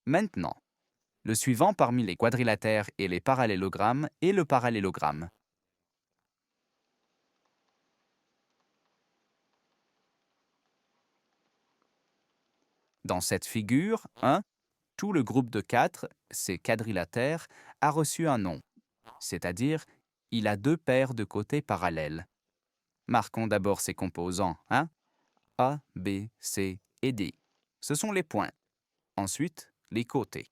Maintenant, le suivant parmi les quadrilatères et les parallélogrammes est le parallélogramme. Dans cette figure, tout le groupe de 4, ces quadrilatères, a reçu un nom, c'est-à-dire il a deux paires de côtés parallèles. Marquons d'abord ses composants, A, B, C et D. Ce sont les points. Ensuite, les côtés.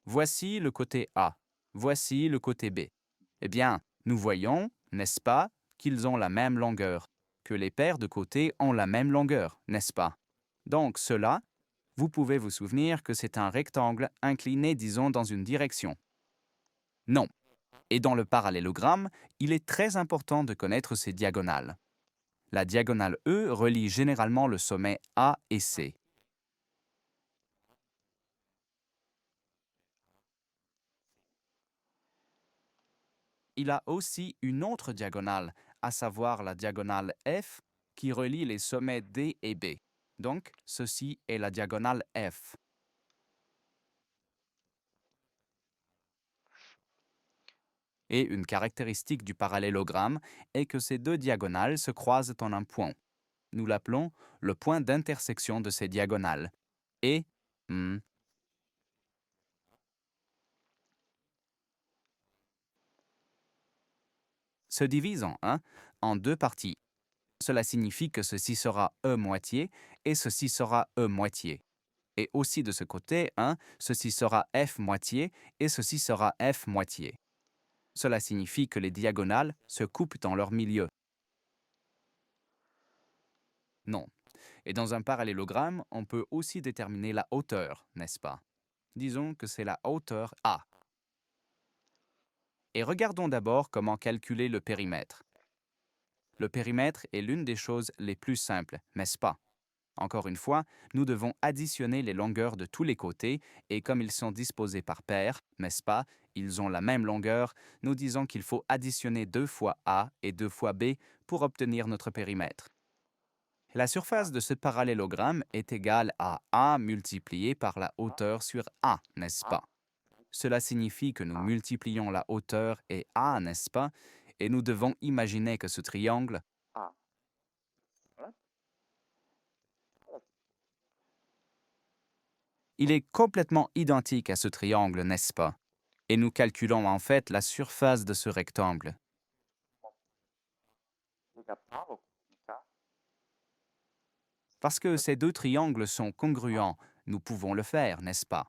Voici le côté A. Voici le côté B. Eh bien, nous voyons, n'est-ce pas, qu'ils ont la même longueur, que les paires de côtés ont la même longueur, n'est-ce pas? Donc, cela, vous pouvez vous souvenir que c'est un rectangle incliné, disons, dans une direction. Non. Et dans le parallélogramme, il est très important de connaître ses diagonales. La diagonale E relie généralement le sommet A et C. Il a aussi une autre diagonale, à savoir la diagonale F, qui relie les sommets D et B. Donc, ceci est la diagonale F. Et une caractéristique du parallélogramme est que ces deux diagonales se croisent en un point. Nous l'appelons le point d'intersection de ces diagonales. Et se divise en deux parties. Cela signifie que ceci sera E moitié et ceci sera E moitié. Et aussi de ce côté, ceci sera F moitié et ceci sera F moitié. Cela signifie que les diagonales se coupent dans leur milieu. Non. Et dans un parallélogramme, on peut aussi déterminer la hauteur, n'est-ce pas? Disons que c'est la hauteur A. Et regardons d'abord comment calculer le périmètre. Le périmètre est l'une des choses les plus simples, n'est-ce pas? Encore une fois, nous devons additionner les longueurs de tous les côtés et comme ils sont disposés par paires, n'est-ce pas, ils ont la même longueur, nous disons qu'il faut additionner 2 fois A et 2 fois B pour obtenir notre périmètre. La surface de ce parallélogramme est égale à A multiplié par la hauteur sur A, n'est-ce pas? Cela signifie que nous multiplions la hauteur et A, n'est-ce pas? Et nous devons imaginer que ce triangle il est complètement identique à ce triangle, n'est-ce pas? Et nous calculons en fait la surface de ce rectangle. Parce que ces deux triangles sont congruents, nous pouvons le faire, n'est-ce pas?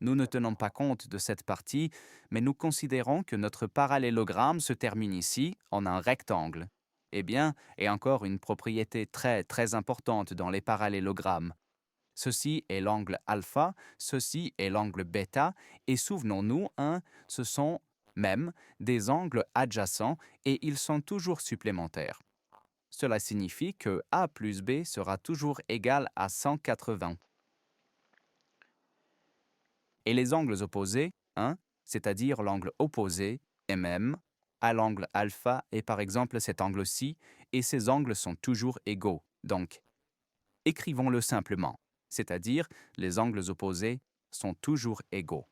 Nous ne tenons pas compte de cette partie, mais nous considérons que notre parallélogramme se termine ici en un rectangle. Eh bien, et encore une propriété très importante dans les parallélogrammes. Ceci est l'angle alpha, ceci est l'angle bêta, et souvenons-nous, ce sont même des angles adjacents et ils sont toujours supplémentaires. Cela signifie que A plus B sera toujours égal à 180. Et les angles opposés, c'est-à-dire l'angle opposé, MM, à l'angle alpha est par exemple cet angle-ci, et ces angles sont toujours égaux. Donc, écrivons-le simplement, c'est-à-dire les angles opposés sont toujours égaux.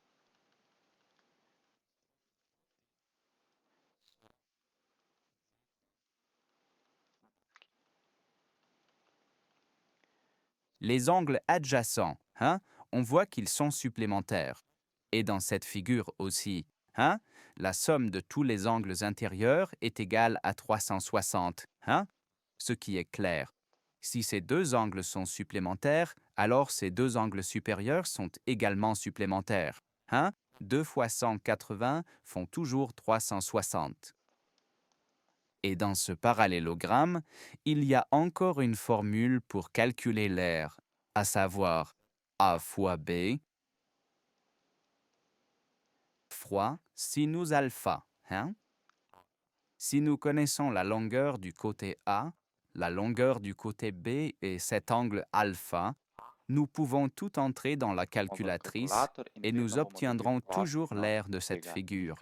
Les angles adjacents, on voit qu'ils sont supplémentaires. Et dans cette figure aussi, la somme de tous les angles intérieurs est égale à 360, ce qui est clair. Si ces deux angles sont supplémentaires, alors ces deux angles supérieurs sont également supplémentaires. 2 fois 180 font toujours 360. Et dans ce parallélogramme, il y a encore une formule pour calculer l'aire, à savoir A fois B fois sinus alpha. Si nous connaissons la longueur du côté A, la longueur du côté B et cet angle alpha, nous pouvons tout entrer dans la calculatrice et nous obtiendrons toujours l'aire de cette figure.